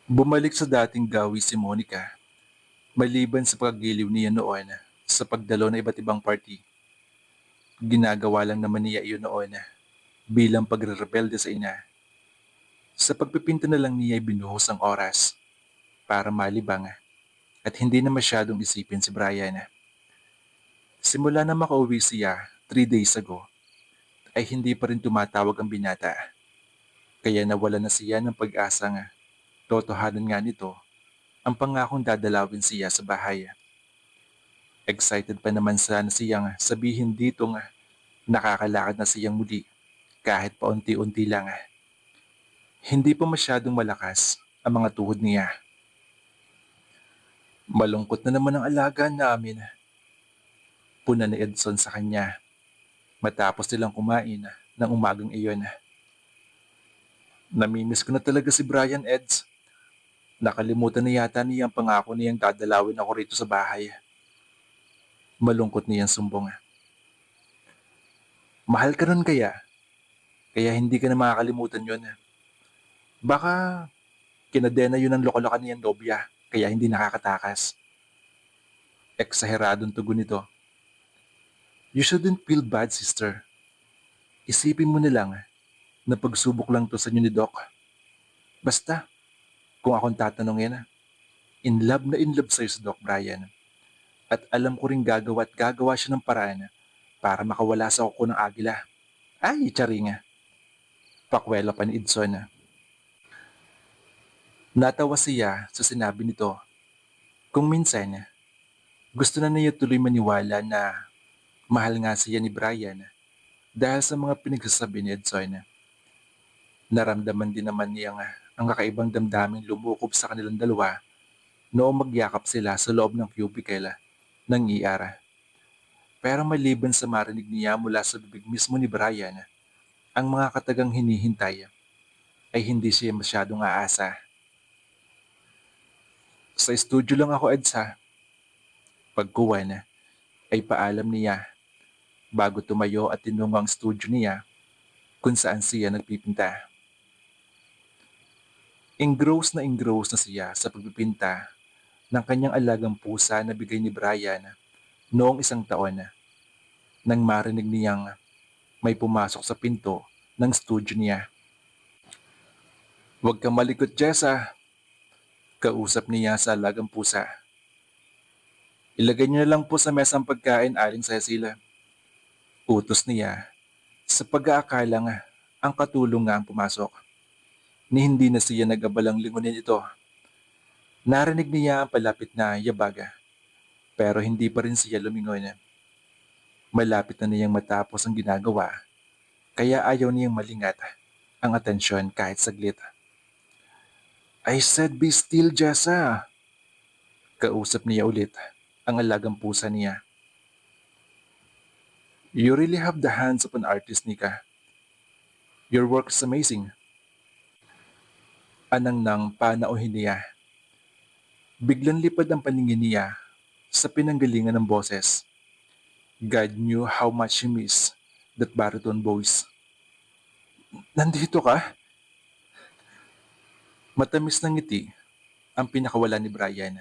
Bumalik sa dating gawi si Monica, maliban sa paggiliw niya noon sa pagdalo ng iba't ibang party. Ginagawa lang naman niya iyon noon bilang pagrerebelde sa ina. Sa pagpipinta na lang niya ay binuhos ang oras para malibang at hindi na masyadong isipin si Brian. Simula na makauwi siya 3 days ago ay hindi pa rin tumatawag ang binata. Kaya nawala na siya ng pag-asang totohanan nga nito ang pangakong dadalawin siya sa bahay. Excited pa naman sana siyang sabihin dito nakakalakad na siyang muli kahit paunti-unti lang. Hindi pa masyadong malakas ang mga tuhod niya. Malungkot na naman ang alaga namin. Puna ni Edson sa kanya matapos nilang kumain ng umagang iyon. Namimiss ko na talaga si Brian, Eds. Nakalimutan na yata niya ang pangako niyang dadalawin ako rito sa bahay. Malungkot niyang sumbong. Mahal ka nun kaya hindi ka na makakalimutan yon. Baka kinadena yun ng loko-loka niyang nobya kaya hindi nakakatakas. Eksaheradong tugon nito. You shouldn't feel bad, sister. Isipin mo na lang na pagsubok lang to sa inyo ni Doc. Basta, kung akong tatanungin, in love sa'yo si Doc Brian. At alam ko rin gagawa siya ng paraan para makawala sa kuko ng agila. Ay, charinga. Pakwela pa ni Edson. Natawa siya sa sinabi nito. Kung minsan, gusto na niya tuloy maniwala na mahal nga siya ni Brian dahil sa mga pinagsasabi ni Edson. Naramdaman din naman niya ang kakaibang damdaming lumukob sa kanilang dalawa noong magyakap sila sa loob ng cubicle ng ER. Pero maliban sa marinig niya mula sa bibig mismo ni Brian, ang mga katagang hinihintay ay hindi siya masyadong aasa. Sa studio lang ako, Eds ha. Pagkuwan ay paalam niya bago tumayo at tinungo ang studio niya kung saan siya nagpipinta. Engross na siya sa pagpipinta ng kanyang alagang pusa na bigay ni Brian noong isang taon nang marinig niyang may pumasok sa pinto ng studio niya. Huwag kang malikot, Jessa, kausap niya sa alagang pusa. Ilagay niyo na lang po sa mesa ang pagkain, Aling Cecil. Utos niya sa pag-aakalang ang katulong nga ang pumasok. Ni hindi na siya nag-abalang lingunin ito. Narinig niya ang palapit na yabaga, pero hindi pa rin siya lumingon. Malapit na niyang matapos ang ginagawa, kaya ayaw niyang malingat ang atensyon kahit saglit. I said be still, Jessa. Kausap niya ulit ang alagang pusa niya. You really have the hands of an artist, Nika. Your work is amazing. Anang nang panauhin niya. Biglang lipad ang paningin niya sa pinanggalingan ng boses. God knew how much he missed that baritone voice. Nandito ka? Matamis ng ngiti ang pinakawala ni Brian.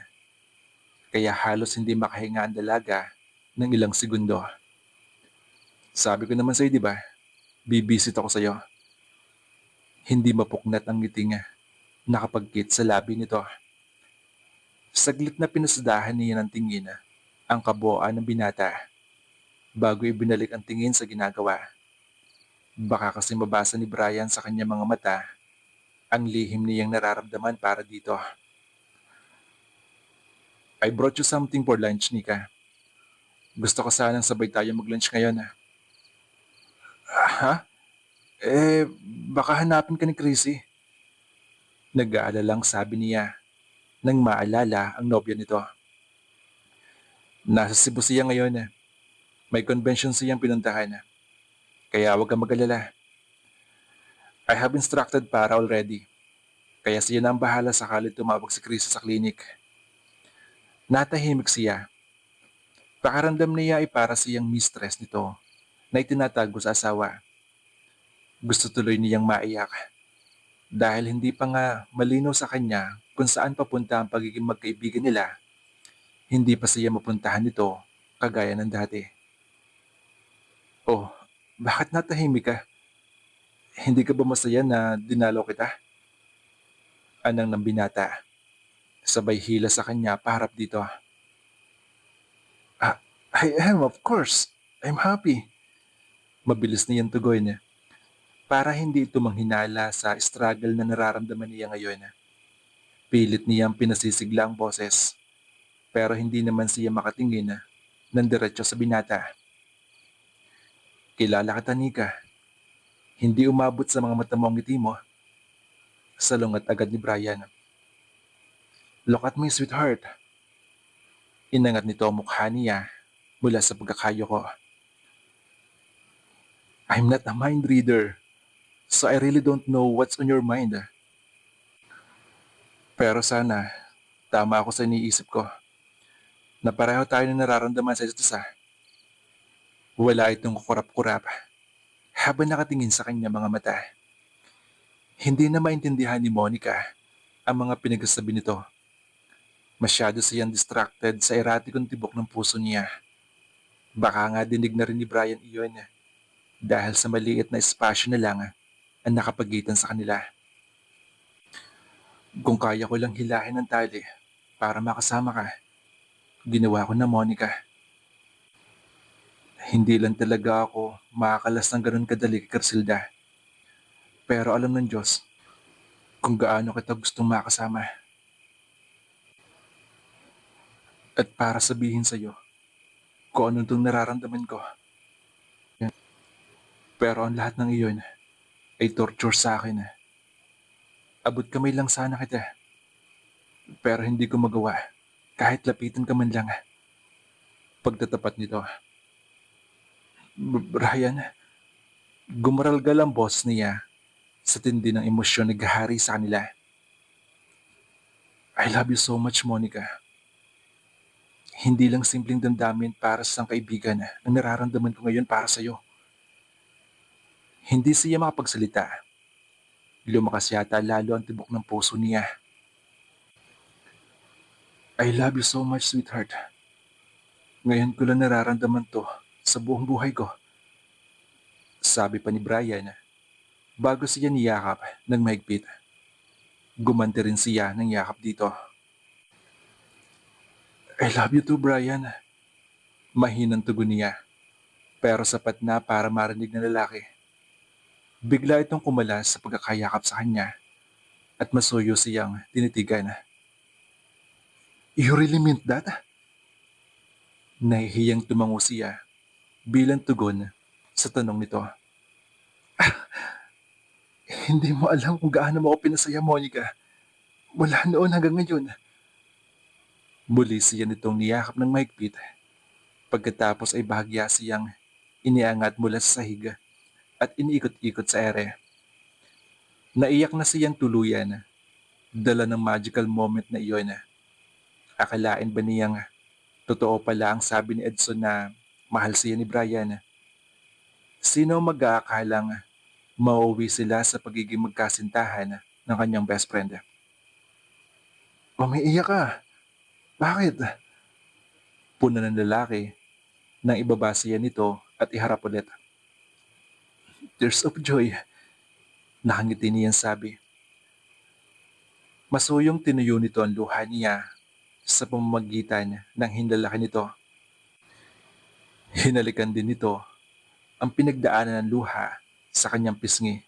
Kaya halos hindi makahinga ang dalaga ng ilang segundo. Sabi ko naman sa'yo, di ba? Bibisit ako sa'yo. Hindi mapuknat ang ngiting nakapagkit sa labi nito. Saglit na pinasadahan niya ng tingin ang kabuuan ng binata bago ibinalik ang tingin sa ginagawa. Baka kasi mabasa ni Brian sa kanyang mga mata ang lihim niyang nararamdaman para dito. I brought you something for lunch, Nika. Gusto ko sanang sabay tayo mag-lunch ngayon. Ha? Eh, baka hanapin ka ni Chrissy. Nag-aalalang sabi niya nang maalala ang nobya nito. Nasa Cebu siya ngayon. May convention siyang pinuntahan. Kaya huwag kang mag-alala. I have instructed para already. Kaya siya na ang bahala sakali tumawag si Chrissy sa klinik. Natahimik siya. Pakaramdam niya ay para siyang mistress nito na itinatago sa asawa. Gusto tuloy niyang maiyak Dahil hindi pa nga malinaw sa kanya kung saan papunta ang pagiging magkaibigan nila, hindi pa siya mapuntahan nito kagaya ng dati. Oh, bakit natahimik ka? Hindi ka ba masaya na dinalaw kita? Anang ng binata. Sabay hila sa kanya paharap dito. Ah, I am, of course. I'm happy. Mabilis niyang tugon para hindi ito manghinala sa struggle na nararamdaman niya ngayon. Pilit niyang pinasisigla ang boses, pero hindi naman siya makatingin ng diretso sa binata. Kilala kita, Nika. Hindi umabot sa mga mata mo ang ngiti mo. Salungat agad ni Brian. Look at me, sweetheart. Inangat nito ang mukha niya mula sa pagkakayo ko. I'm not a mind reader, so I really don't know what's on your mind. Pero sana, tama ako sa iniisip ko na pareho tayo na nararamdaman sa isa't isa. Wala itong kukurap-kurap habang nakatingin sa kanya mga mata. Hindi na maintindihan ni Monica ang mga pinagsasabi nito. Masyado siyang distracted sa eratikong tibok ng puso niya. Baka nga dinig na rin ni Brian iyon dahil sa maliit na espasyo na lang ang nakapagitan sa kanila. Kung kaya ko lang hilahin ang tali para makasama ka, ginawa ko na, Monica. Hindi lang talaga ako makakalas ng ganun kadali kay Carsilda. Pero alam ng Diyos kung gaano kita gustong makasama. At para sabihin sa'yo kung ano itong nararamdaman ko. Pero ang lahat ng iyon ay torture sa akin. Abot kamay lang sana kita. Pero hindi ko magawa kahit lapitan ka man lang. Pagtatapat nito. Brian, gumaralgal ang boss niya sa tindi ng emosyon na gahari sa kanila. I love you so much, Monica. Hindi lang simpleng damdamin para sa isang kaibigan ang nararamdaman ko ngayon para sa'yo. Hindi siya makapagsalita. Lumakas yata lalo ang tibok ng puso niya. I love you so much, sweetheart. Ngayon ko lang nararamdaman to sa buong buhay ko. Sabi pa ni Brian bago siya niyakap ng mahigpit. Gumanti rin siya ng yakap dito. I love you too, Brian. Mahinang tugon niya, pero sapat na para marinig ng lalaki. Bigla itong kumalas sa pagkakayakap sa kanya at masuyo siyang tinitigan. You really meant that? Nahihiyang tumango siya bilang tugon sa tanong nito. Hindi mo alam kung gaano mo ako pinasaya, Monica. Mula noon hanggang ngayon. Muli siya nitong niyakap ng mahigpit. Pagkatapos ay bahagya siyang iniangat mula sa sahig at iniikot-ikot sa ere. Naiyak na siyang tuluyan, dala ng magical moment na iyon. Akalain ba niyang totoo pala ang sabi ni Edson na mahal siya ni Brian? Sino mag-aakalang mauwi sila sa pagiging magkasintahan ng kanyang best friend? Umiiyak ka. Bakit? Puna ng lalaki nang ibaba siya nito at iharap ulit. Tears of joy. Nakangiti niyang sabi. Masuyong tinuyo nito ang luha niya sa pamamagitan ng hinlalaki nito. Hinalikan din nito ang pinagdaanan ng luha sa kanyang pisngi.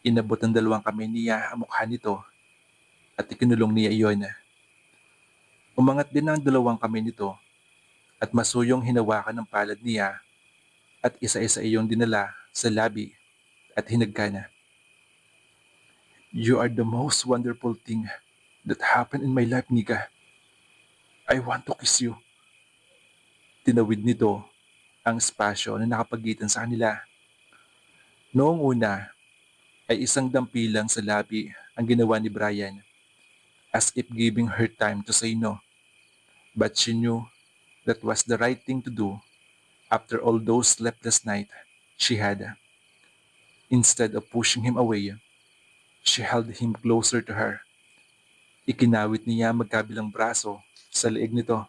Inabot ng dalawang kamay niya ang mukha nito at ikinulong niya iyon. Umangat din ang dalawang kamay nito at masuyong hinawakan ng palad niya at isa-isa iyong dinala sa labi at hinagkana. You are the most wonderful thing that happened in my life, Nika. I want to kiss you. Tinawid nito ang espasyo na nakapagitan sa kanila. Noong una ay isang dampilang sa labi ang ginawa ni Brian as if giving her time to say no. But she knew that was the right thing to do after all those sleepless nights she had. Instead of pushing him away, She held him closer to her. Ikinawit niya magkabilang braso sa leeg nito.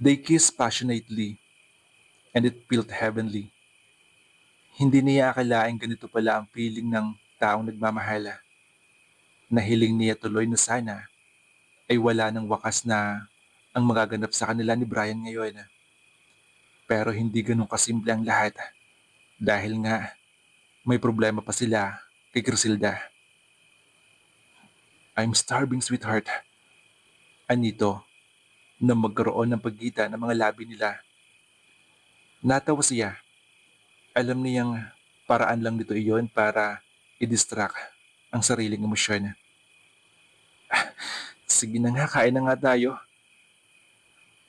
They kissed passionately, and it felt heavenly. Hindi niya akalaing ganito pala ang feeling ng taong nagmamahala. Nahiling niya tuloy na sana ay wala ng wakas na ang magaganap sa kanila ni Brian ngayon. Pero hindi ganun kasimple ang lahat dahil nga may problema pa sila kay Crisilda. I'm starving, sweetheart. Anito, na magkaroon ng pagitan ng mga labi nila. Natawa siya. Alam niyang paraan lang nito iyon para i-distract ang sariling emosyon. Sige na nga, kain na nga tayo.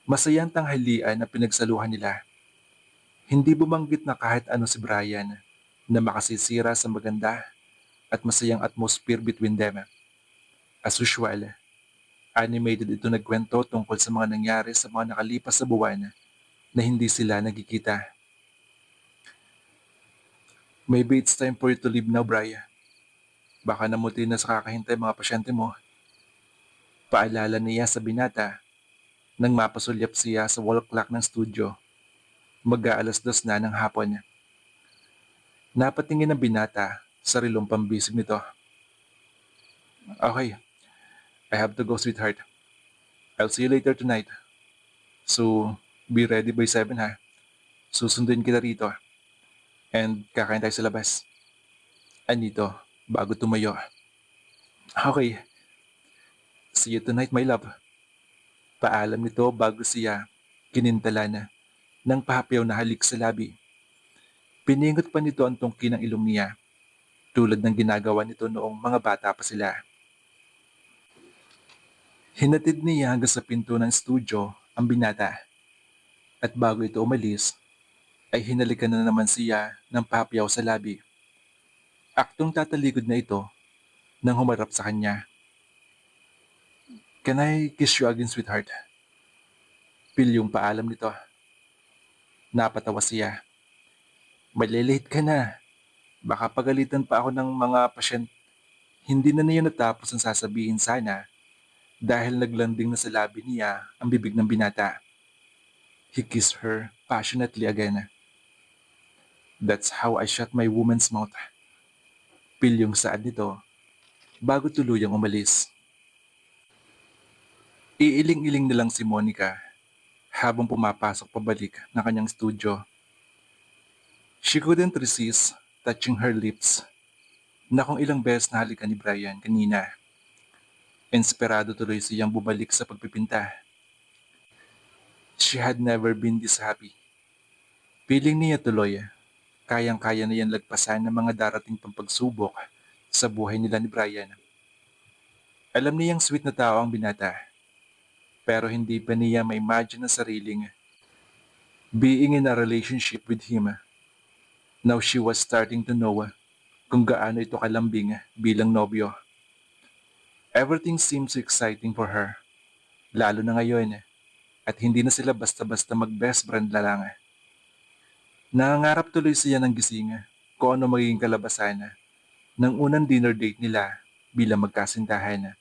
Masayang tanghalian na pinagsaluhan nila. Hindi bumanggit na kahit ano si Brian na makasisira sa maganda at masayang atmosphere between them. As usual, animated ito nagkwento tungkol sa mga nangyari sa mga nakalipas na buwan na hindi sila nagkikita. Maybe it's time for you to leave now, Brian. Baka namuti na sa kakahintay mga pasyente mo. Paalala niya sa binata nang mapasulyap siya sa wall clock ng studio. Mag-aalas-dos na ng hapon. Napatingin ang binata sa rilong pambisig nito. Okay, I have to go, sweetheart. I'll see you later tonight. So, be ready by 7 ha. Susunduin kita rito. And kakain tayo sa labas. Anito, bago tumayo. Okay, see you tonight, my love. Paalam nito bago siya kinintala na ng pahapyaw na halik sa labi. Piningot pa nito ang tungki ng ilong niya, tulad ng ginagawa nito noong mga bata pa sila. Hinatid niya hanggang sa pinto ng studio ang binata. At bago ito umalis, ay hinalikan na naman siya ng pahapyaw sa labi. Aktong tatalikod na ito nang humarap sa kanya. Can I kiss you again, sweetheart? Pilyong paalam nito. Napatawa siya. Malilate ka na. Baka pagalitan pa ako ng mga pasyent. Hindi na niya natapos ang sasabihin sana dahil naglanding na sa labi niya ang bibig ng binata. He kissed her passionately again. That's how I shut my woman's mouth. Pilyong saad nito bago tuluyang umalis. Iiling-iling na lang si Monica habang pumapasok pabalik ng kanyang studio. She couldn't resist touching her lips na kung ilang beses nahalikan ni Brian kanina. Inspirado tuloy siyang bumalik sa pagpipinta. She had never been this happy. Feeling niya tuloy, kayang-kaya na yan lagpasan ng mga darating pang pagsubok sa buhay nila ni Brian. Alam niyang sweet na tao ang binata, pero hindi pa niya ma-imagine na sariling being in a relationship with him. Now she was starting to know kung gaano ito kalambing bilang nobyo. Everything seemed so exciting for her, lalo na ngayon at hindi na sila basta-basta mag-best friend na lang. Nangangarap tuloy siya ng gising kung ano magiging kalabasan ng unang dinner date nila bilang magkasintahan.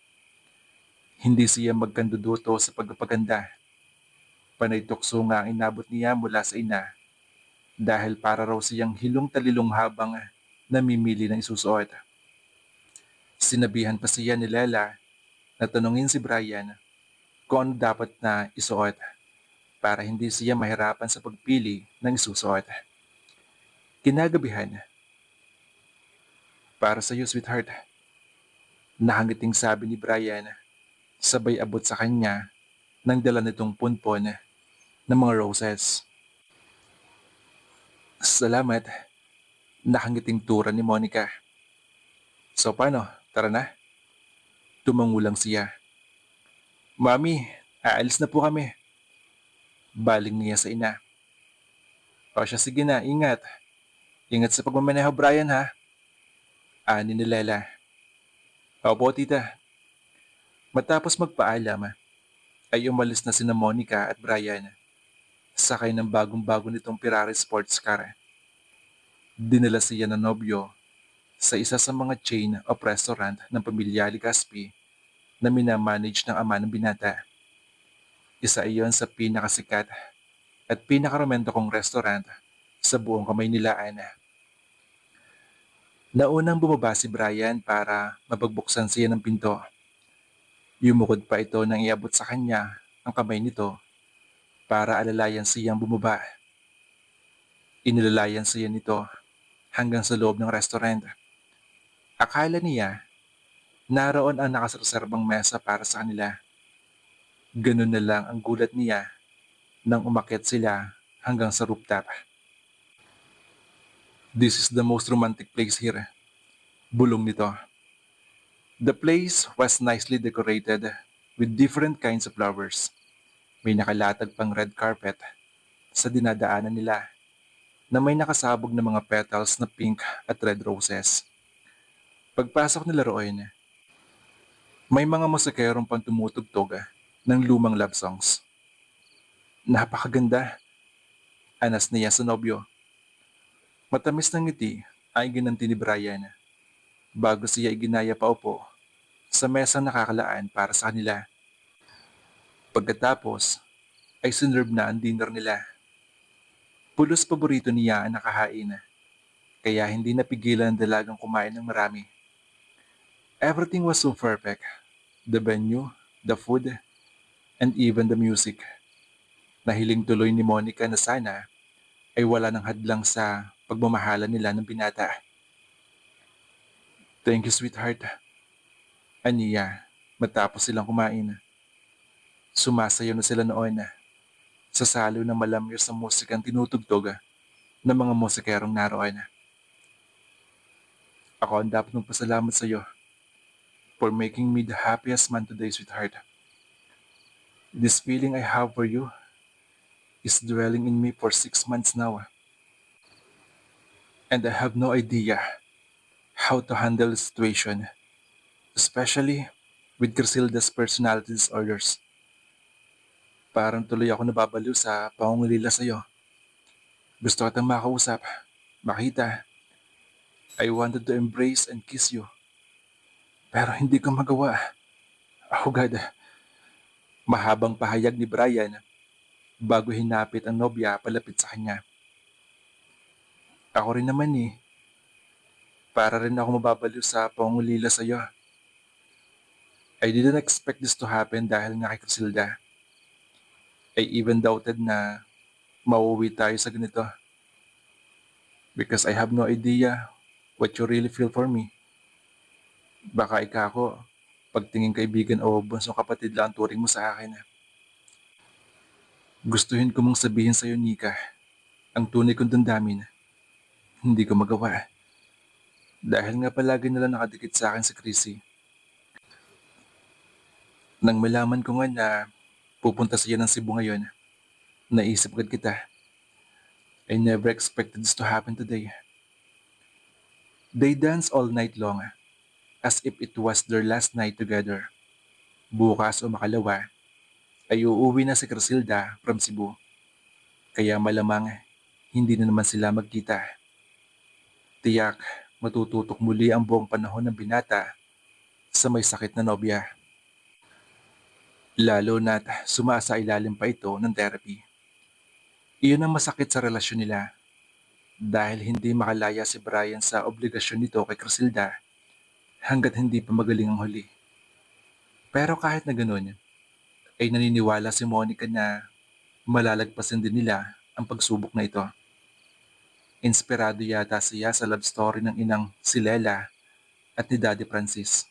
Hindi siya magkanduduto sa pagpapaganda. Panay tukso nga ang inabot niya mula sa ina dahil para raw siyang hilong talilong habang namimili ng isusuot. Sinabihan pa siya ni Lela na tanungin si Brian kung ano dapat na isuot para hindi siya mahirapan sa pagpili ng isusuot. Kinagabihan, para sa iyo, sweetheart. Nakangiting sabi ni Brian, sabay abot sa kanya ng dala nitong punpon ng mga roses. Salamat, nakangiting tura ni Monica. So paano, tara na? Tumangulang siya. Mami, aalis na po kami. Baling niya sa ina. O siya, sige na, ingat. Ingat sa pagmamaneho, Brian, ha? Ani ni Lela. Opo, tita. Matapos magpaalam, ay umalis na sina Monica at Brian. Sakay ng bagong-bago nitong Ferrari sports car. Dinala siya ng nobyo sa isa sa mga chain of restaurant ng pamilya Legaspi na minamanage ng ama ng binata. Isa iyon sa pinakasikat at pinakaromantikong restaurant sa buong Kamaynilaan. Naunang bumaba si Brian para mapagbuksan siya ng pinto. Yumukod pa ito nang iabot sa kanya ang kamay nito para alalayan siyang bumaba. Inilalayan siya nito hanggang sa loob ng restaurant. Akala niya naroon ang nakasareserbang mesa para sa kanila. Ganun na lang ang gulat niya nang umakyat sila hanggang sa rooftop. This is the most romantic place here. Bulong nito. The place was nicely decorated with different kinds of flowers. May nakalatag pang red carpet sa dinadaanan nila na may nakasabog na mga petals na pink at red roses. Pagpasok nila roon, may mga musikerong pang tumutugtog ng lumang love songs. Napakaganda, anas niya sa nobyo. Matamis ng ngiti ay ginanti ni Brian bago siya iginaya pa upo sa mesang nakakalaan para sa kanila. Pagkatapos ay sinerve na ang dinner nila. Pulos paborito niya ang nakahain, kaya hindi napigilan ang dalagang kumain ng marami. Everything was so perfect. The venue, the food, and even the music. Nahiling tuloy ni Monica na sana ay wala ng hadlang sa pagmamahalan nila ng binata. Thank you, sweetheart. Aniya, matapos silang kumain. Sumasayaw na sila noon sa salo ng malamyos sa musikang tinutugtog ng mga musikerong naroon. Ako ang dapat magpasalamat sa iyo for making me the happiest man today, sweetheart. This feeling I have for you is dwelling in me for 6 months now. And I have no idea how to handle the situation, especially with Griselda's personality disorders. Parang tuloy ako nababaliw sa pangungulila sa iyo. Gusto kitang makausap, makita. I wanted to embrace and kiss you. Pero hindi ko magawa. Oh God. Mahabang pahayag ni Brian bago hinapit ang nobya palapit sa kanya. Ako rin naman eh. Para rin ako mababaliw sa pangungulila sa iyo. I didn't expect this to happen dahil nga kay Criselda. I even doubted na mauwi tayo sa ganito. Because I have no idea what you really feel for me. Baka ako, pagtingin kaibigan o bunsong kapatid lang ang turing mo sa akin. Gustuhin ko mong sabihin sa'yo, Nika, ang tunay kong damdamin. Hindi ko magawa. Dahil nga palagi nila nakadikit sa akin si Chrissy. Nang malaman ko nga na pupunta siya ng Cebu ngayon, naisip agad kita. I never expected this to happen today. They danced all night long, as if it was their last night together. Bukas o makalawa, ay uuwi na si Criselda from Cebu. Kaya malamang hindi na naman sila magkita. Tiyak, matututok muli ang buong panahon ng binata sa may sakit na nobya. Lalo na't sumasa ilalim pa ito ng therapy. Iyon ang masakit sa relasyon nila dahil hindi makalaya si Brian sa obligasyon nito kay Criselda hanggat hindi pa magaling ang huli. Pero kahit na ganoon, ay naniniwala si Monica na malalagpasin din nila ang pagsubok na ito. Inspirado yata siya sa love story ng inang si Lela at ni Daddy Francis.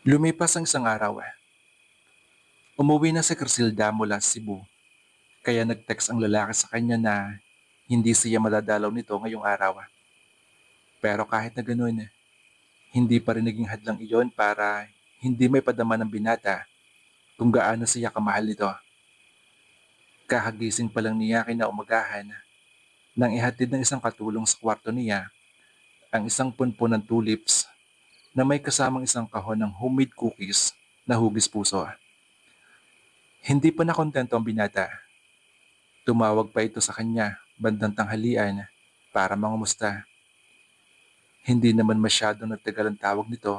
Lumipas ang isang araw. Umuwi na si Criselda mula Cebu, kaya nag-text ang lalaki sa kanya na hindi siya madadalaw nito ngayong araw. Pero kahit na ganoon, hindi pa rin naging hadlang iyon para hindi may padama ng binata kung gaano siya kamahal nito. Kakagising pa lang niya kinaumagahan nang ihatid ng isang katulong sa kwarto niya ang isang punpun ng tulips na may kasamang isang kahon ng homemade cookies na hugis puso. Hindi pa nakontento ang binata. Tumawag pa ito sa kanya bandang tanghalian para mangumusta. Hindi naman masyadong nagtagal ang tawag nito,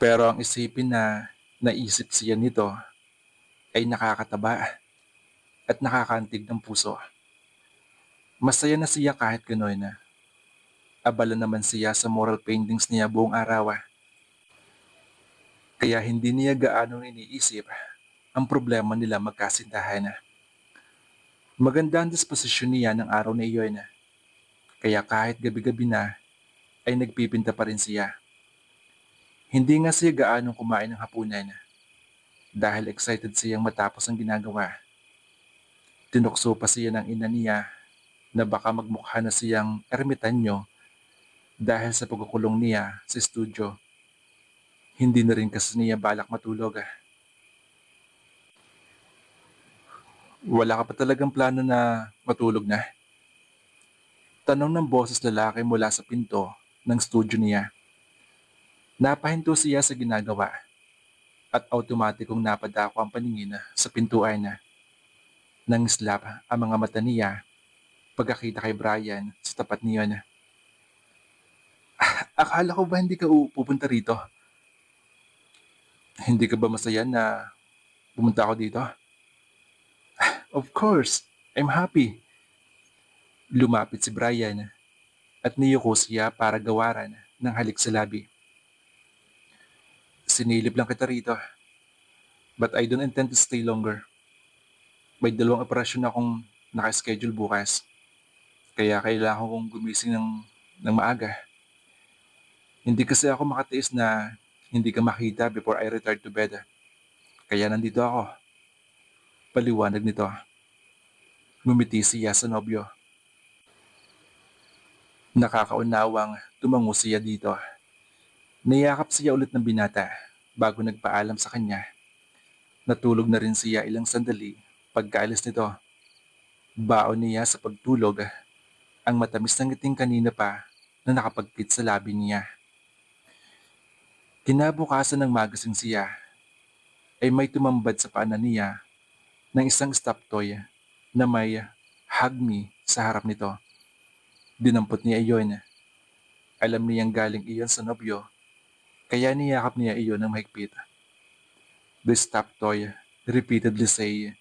pero ang isipin na naisip siya nito ay nakakataba at nakakantig ng puso. Masaya na siya kahit gano'n na. Abala naman siya sa mural paintings niya buong araw, kaya hindi niya gaano iniisip ang problema nila magkasintahan. Maganda ang disposisyon niya ng araw na iyon, kaya kahit gabi-gabi na ay nagpipinta pa rin siya. Hindi nga siya gaanong kumain ng hapunan dahil excited siyang matapos ang ginagawa. Tinukso pa siya ng ina niya na baka magmukha na siyang ermitanyo dahil sa pagkukulong niya sa studio. Hindi na rin kasi niya balak matulog. Wala ka pa talagang plano na matulog na? Tanong ng boses lalaki mula sa pinto ng studio niya. Napahinto siya sa ginagawa at automatikong napadako ang paningin sa pintuan na. Nang slap ang mga mata niya pagkakita kay Brian sa tapat niya na. Akala ko ba hindi ka pupunta rito? Hindi ka ba masaya na pumunta ako dito? Of course, I'm happy. Lumapit si Brian at niyuko siya para gawaran ng halik sa labi. Sinilip lang kita rito, but I don't intend to stay longer. May 2 operasyon akong nakaschedule bukas, kaya kailangan kong gumising ng maaga. Hindi kasi ako makatiis na hindi ka makita before I return to bed. Kaya nandito ako. Paliwanag nito. Ngumiti siya sa nobyo. Nakakaunawang tumango siya dito. Niyakap siya ulit ng binata bago nagpaalam sa kanya. Natulog na rin siya ilang sandali pagkaalis nito. Baon niya sa pagtulog ang matamis na ngiting kanina pa na nakapagpit sa labi niya. Kinabukasan ng magising siya ay may tumambad sa paanan niya ng isang stop toy na may hug me sa harap nito. Dinampot niya iyon. Alam niyang galing iyon sa nobyo, kaya niyakap niya iyon ng mahigpit. The stop toy repeatedly say,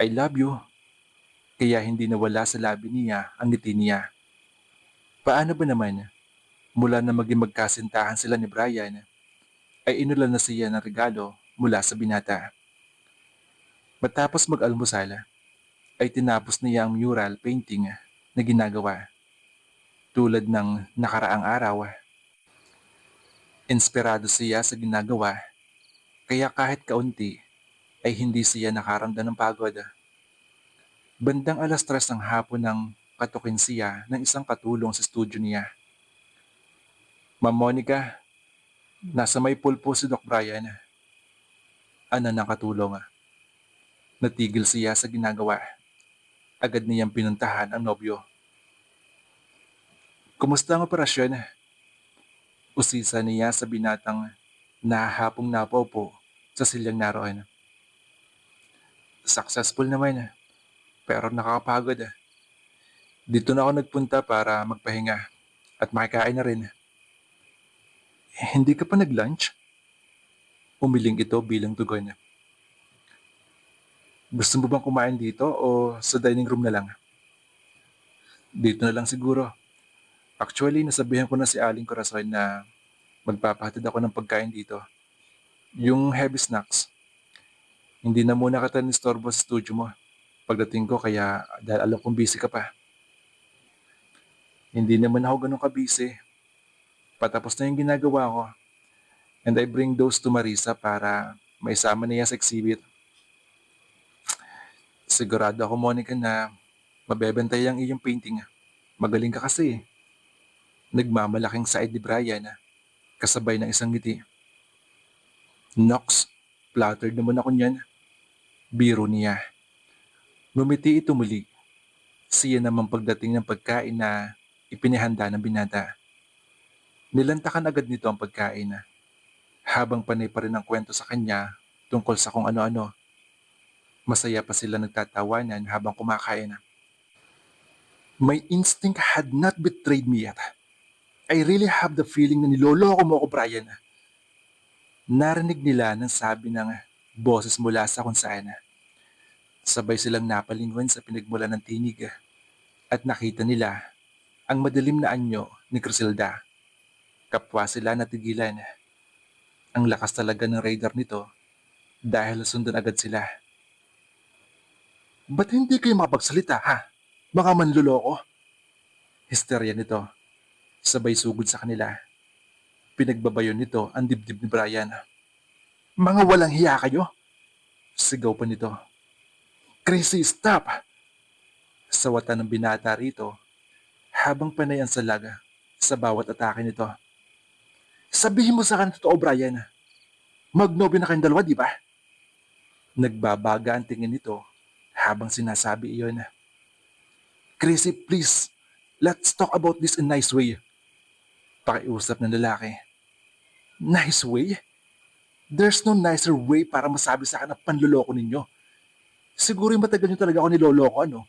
I love you, kaya hindi nawala sa labi niya ang ngiti niya. Paano ba naman, mula na maging magkasintahan sila ni Brian, ay inulan na siya ng regalo mula sa binata. Matapos mag-almusal, ay tinapos niya ang mural painting na ginagawa. Tulad ng nakaraang araw, inspirado siya sa ginagawa, kaya kahit kaunti ay hindi siya nakaramdam ng pagod. Bandang 3:00 ng hapon nang katukin siya ng isang katulong sa studio niya. Ma'am Monica, nasa may pulpo si Doc Brian. Ano ng katulong? Natigil siya sa ginagawa. Agad niyang pinuntahan ang nobyo. Kumusta ang operasyon? Usisa niya sa binatang nahahapong napaupo sa silyang naroon. Successful naman, pero nakakapagod. Dito na ako nagpunta para magpahinga at makikain na rin. Hindi ka pa nag-lunch? Umiling ito bilang tugon. Gusto mo bang kumain dito o sa dining room na lang? Dito na lang siguro. Actually, nasabihan ko na si Aling Corazon na magpapahatid ako ng pagkain dito. Yung heavy snacks. Hindi na muna kita nistorbo sa studio mo pagdating ko kaya dahil alam kong busy ka pa. Hindi naman ako ganun ka-busy. Patapos na yung ginagawa ko. And I bring those to Marisa para maisama niya sa exhibit. Sigurado ako, Monica, na mabebentay ang iyong painting. Magaling ka kasi. Nagmamalaking side ni Brian, kasabay ng isang ngiti. Nox, flattered naman ako niyan. Biro niya. Ngumiti ito muli. Siya naman pagdating ng pagkain na ipinihanda ng binata. Nilantakan agad nito ang pagkain habang panay pa rin ang kwento sa kanya tungkol sa kung ano-ano. Masaya pa sila nagtatawanan habang kumakain. My instinct had not betrayed me yet. I really have the feeling na niloloko mo ako, Brian. Narinig nila ng sabi ng boses mula sa kung saan. Sabay silang napalingon sa pinagmula ng tinig at nakita nila ang madilim na anyo ni Criselda. Kapwa sila natigilan. Ang lakas talaga ng radar nito dahil sundan agad sila. Ba't hindi kayo makapagsalita, ha? Baka manluloko. Histerya nito. Sabay sugod sa kanila. Pinagbabayon nito ang dibdib ni Brian. Mga walang hiya kayo? Sigaw pa nito. Crazy, stop! Sawatan ng binata rito habang panay ang salaga sa bawat atake nito. Sabihin mo sa akin totoo, Brian. Magnobyo na kayong dalawa, di ba? Nagbabaga ang tingin nito habang sinasabi iyon. Crazy, please. Let's talk about this in nice way. Pakiusap ng lalaki. Nice way? There's no nicer way para masabi sa akin na panloloko ninyo. Siguro matagal nyo talaga ako niloloko, ano?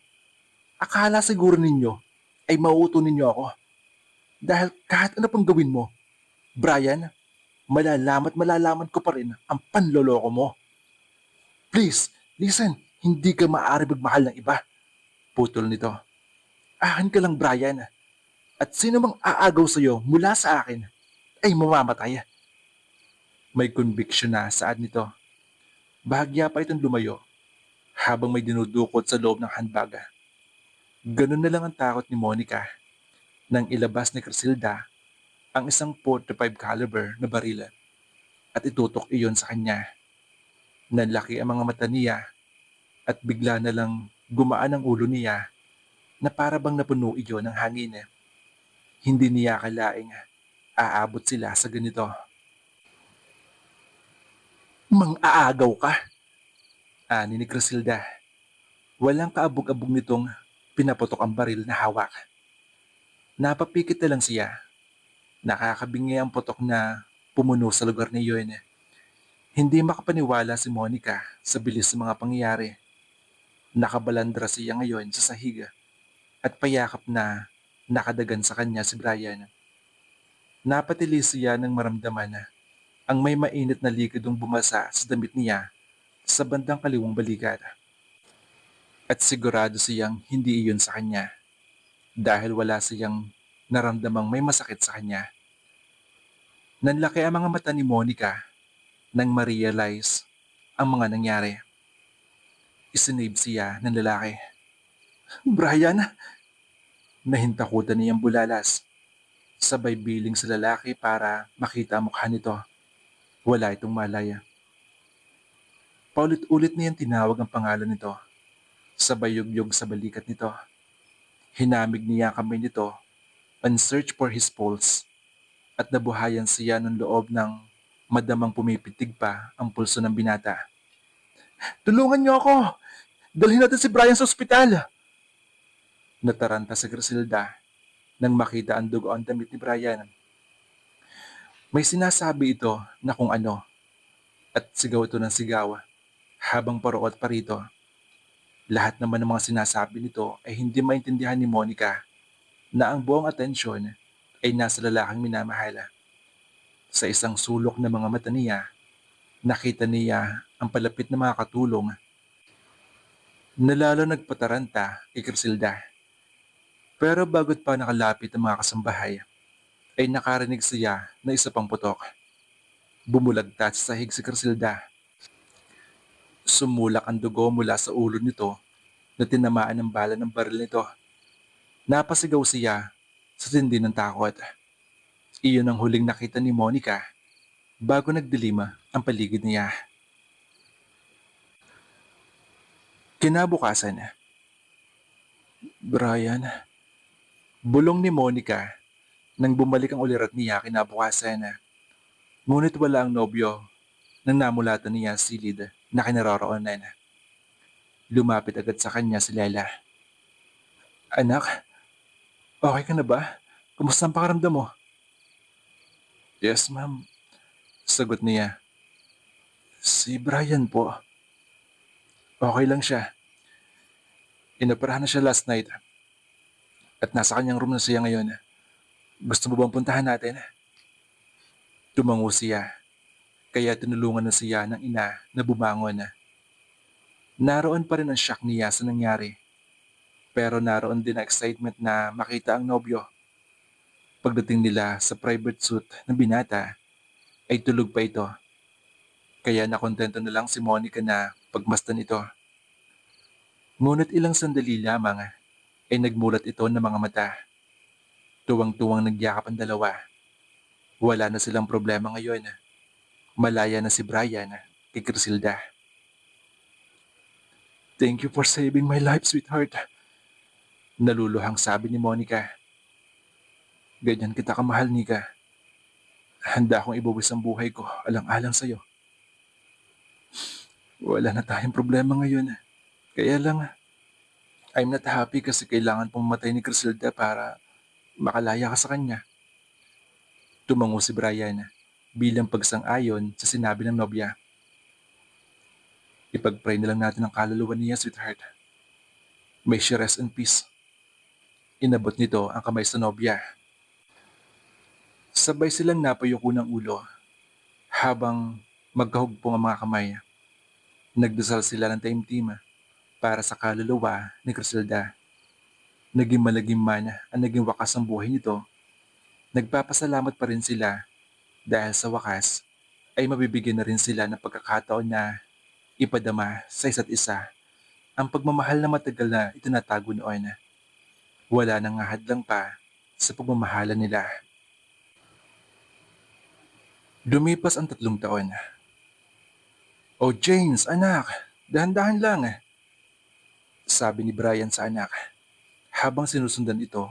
Akala siguro ninyo ay mauuto ninyo ako. Dahil kahit ano pang gawin mo, Brian, malalaman ko pa rin ang panloloko mo. Please, listen, hindi ka maaari magmahal ng iba. Putol nito. Akin ka lang, Brian. At sino mang aagaw sa'yo mula sa akin ay mamamatay. May conviction na saad nito. Bahagya pa itong lumayo habang may dinudukot sa loob ng handbag. Ganun na lang ang takot ni Monica nang ilabas ni Criselda ang isang .45 caliber na baril at itutok iyon sa kanya. Nanlaki ang mga mata niya at bigla na lang gumaan ang ulo niya na para bang napuno iyon ng hangin. Hindi niya akalaing aabot sila sa ganito. Mang-aagaw ka, ani ni Criselda. Walang kaabog-abog nitong pinaputok ang baril na hawak. Napapikit na lang siya. Nakakabingi ang putok na pumuno sa lugar na iyon. Hindi makapaniwala si Monica sa bilis ng mga pangyayari. Nakabalandra siya ngayon sa sahig at payakap na nakadagan sa kanya si Brian. Napatili siya nang maramdaman ang may mainit na likidong bumasa sa damit niya sa bandang kaliwang balikat. At sigurado siyang hindi iyon sa kanya dahil wala siyang naramdamang may masakit sa kanya. Nanlaki ang mga mata ni Monica nang ma-realize ang mga nangyari. Isinave siya ng lalaki. Brian! Nahintakutan niyang bulalas. Sabay biling sa lalaki para makita ang mukha nito. Wala itong malaya. Paulit-ulit niyang tinawag ang pangalan nito. Sabay yugyog sa balikat nito. Hinamig niya ang kamay nito and search for his pulse at nabuhayan siya ng loob ng madamang pumipitig pa ang pulso ng binata. Tulungan niyo ako! Dalhin natin si Brian sa ospital! Nataranta si Criselda nang makita ang dugo ang damit ni Brian. May sinasabi ito na kung ano at sigaw ito ng sigaw habang paruot pa rito. Lahat naman ng mga sinasabi nito ay hindi maintindihan ni Monica na ang buong atensyon ay nasa lalaking minamahal. Sa isang sulok ng mga mata niya, nakita niya ang palapit na mga katulong na lalo nagpataranta kay Criselda. Pero bago't pa nakalapit ang mga kasambahay, ay nakarinig siya na isa pang putok. Bumulagta sa sahig si Criselda. Sumulak ang dugo mula sa ulo nito na tinamaan ng bala ng baril nito. Napasigaw siya sa tindi ng takot. Iyon ang huling nakita ni Monica bago nagdilima ang paligid niya. Kinabukasan, Brian, bulong ni Monica nang bumalik ang ulirat niya kinabukasan. Ngunit wala ang nobyo nang namulatan niya silid na kinaroroonan. Lumapit agad sa kanya si Lela. Anak, okay ka na ba? Kumusta ang pakaramdam mo? Yes, ma'am. Sagot niya. Si Brian po. Okay lang siya. Inoperahan na siya last night. at nasa kanyang room na siya ngayon. Gusto mo bang puntahan natin? Tumango siya, kaya tinulungan na siya ng ina na bumangon. Naroon pa rin ang shock niya sa nangyari, pero naroon din ang excitement na makita ang nobyo. Pagdating nila sa private suite ng binata, ay tulog pa ito, kaya nakontento na lang si Monica na pagmasdan ito. Ngunit ilang sandali lamang ay nagmulat ito ng mga mata. Tuwang-tuwang nagyakap ang dalawa. Wala na silang problema ngayon. Malaya na si Brian kay Crisilda. "Thank you for saving my life, sweetheart." Naluluhang sabi ni Monica. "Ganyan kita kamahal, Nika. Handa akong ibuwis ang buhay ko alang-alang sa'yo. Wala na tayong problema ngayon. Kaya lang, I'm not happy kasi kailangan pong matay ni Crisilda para makalaya ka sa kanya." Tumango si Brian bilang pagsang-ayon sa sinabi ng nobya. "Ipag-pray na lang natin ang kaluluwa niya, sweetheart. May she rest in peace." Inabot nito ang kamay sa nobya. Sabay silang napayuko ng ulo habang magkahugpong ang mga kamay. Nagdasal sila ng taimtim para sa kaluluwa ni Crisilda. Naging malagim man ang naging wakas ng buhay nito, nagpapasalamat pa rin sila dahil sa wakas ay mabibigyan na rin sila ng pagkakataon na ipadama sa isa't isa ang pagmamahal na matagal na itinatago noon. Wala nang hadlang pa sa pagmamahalan nila. Lumipas ang 3 taon. "Oh James, anak, dahan-dahan lang," sabi ni Brian sa anak habang sinusundan ito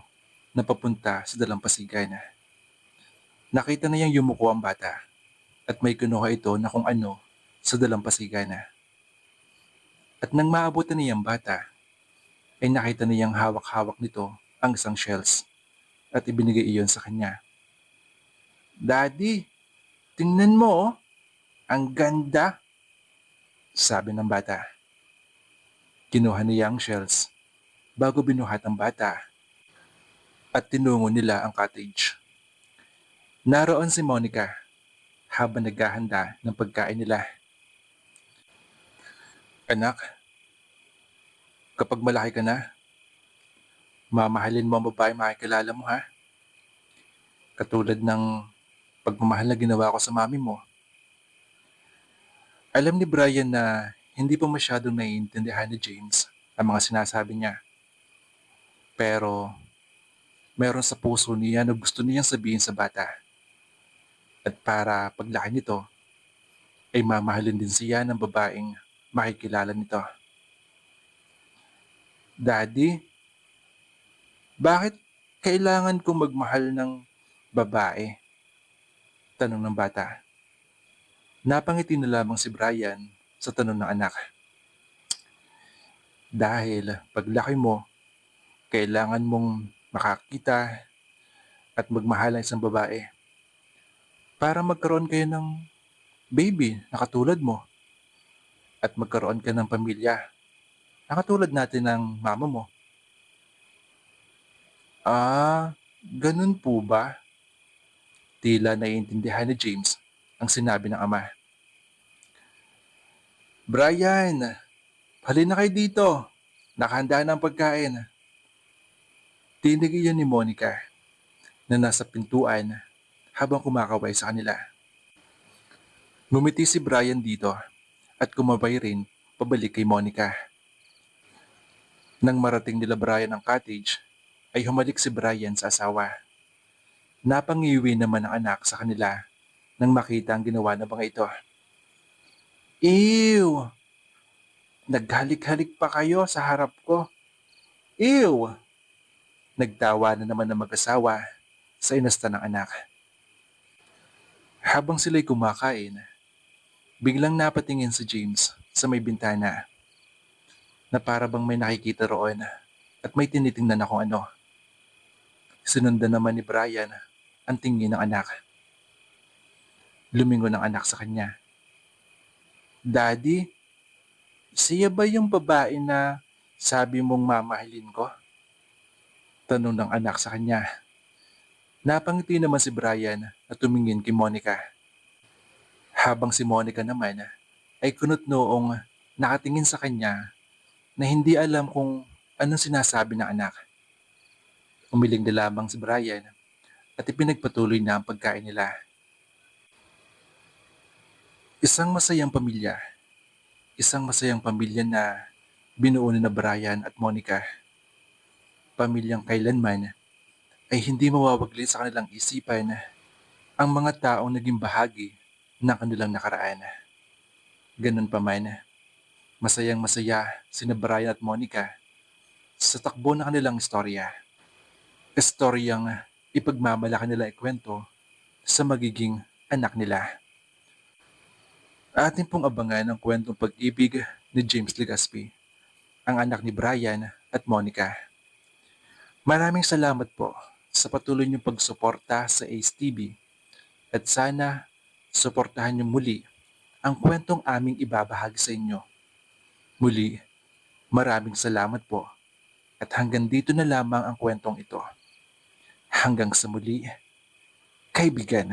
na papunta sa dalampasigan. Nakita na niyang yumuko ang bata at may kinuha ito na kung ano sa dalampasigan. At nang maabutan niyang bata, ay nakita niyang hawak-hawak nito ang isang shells at ibinigay iyon sa kanya. "Daddy, tingnan mo oh, ang ganda," sabi ng bata. Kinuha niya ang shells bago binuhat ang bata at tinungo nila ang cottage. Naroon si Monica habang naghahanda ng pagkain nila. "Anak, kapag malaki ka na, mamahalin mo ang babae makikilala mo ha. Katulad ng pagmamahal na ginawa ko sa mami mo." Alam ni Brian na hindi pa masyadong naiintindihan ni James ang mga sinasabi niya. Pero meron sa puso niya na gusto niyang sabihin sa bata. At para paglaki nito, ay mamahalin din siya ng babaeng makikilala nito. "Daddy, bakit kailangan kong magmahal ng babae?" Tanong ng bata. Napangiti na lamang si Brian sa tanong ng anak. "Dahil paglaki mo, kailangan mong makakita at magmahal ng isang babae para magkaroon kayo ng baby na katulad mo at magkaroon ka ng pamilya na katulad natin ng mama mo." "Ah, ganun po ba?" Tila naiintindihan ni James ang sinabi ng ama. "Brian, halina kayo dito. Nakahanda na ang pagkain." Tinig iyon ni Monica na nasa pintuan habang kumakaway sa kanila. Ngumiti si Brian dito at kumabay rin pabalik kay Monica. Nang marating nila Brian ang cottage, ay humalik si Brian sa asawa. Napangiwi naman ang anak sa kanila nang makita ang ginawa ng mga ito. "Ew! Naghalik-halik pa kayo sa harap ko. Ew!" Nagtawa na naman ang mag-asawa sa inasta ng anak. Habang sila'y kumakain, biglang napatingin si James sa may bintana na para bang may nakikita roon at may tinitingnan na kung ano. Sinundan naman ni Brian ang tingin ng anak. Lumingon ang anak sa kanya. "Daddy, siya ba yung babae na sabi mong mamahalin ko?" Tanong ng anak sa kanya. Napangiti naman si Brian at tumingin kay Monica. Habang si Monica naman ay kunot noong nakatingin sa kanya na hindi alam kung anong sinasabi ng anak. Umiling na lamang si Brian at ipinagpatuloy na ang pagkain nila. Isang masayang pamilya. Isang masayang pamilya na binuo na Brian at Monica. Pamilyang kailanman ay hindi mawawaglit sa kanilang isipan ang mga taong naging bahagi ng kanilang nakaraan. Ganun pa man, masayang masaya sina Brian at Monica sa takbo ng kanilang istorya. Istoryang ipagmamalaki nila ikwento sa magiging anak nila. Atin pong abangan ang kwentong pag-ibig ni James Legaspi, ang anak ni Brian at Monica. Maraming salamat po sa patuloy niyong pagsuporta sa Ace TV at sana suportahan niyo muli ang kwentong aming ibabahagi sa inyo. Muli, maraming salamat po at hanggang dito na lamang ang kwentong ito. Hanggang sa muli, kaibigan.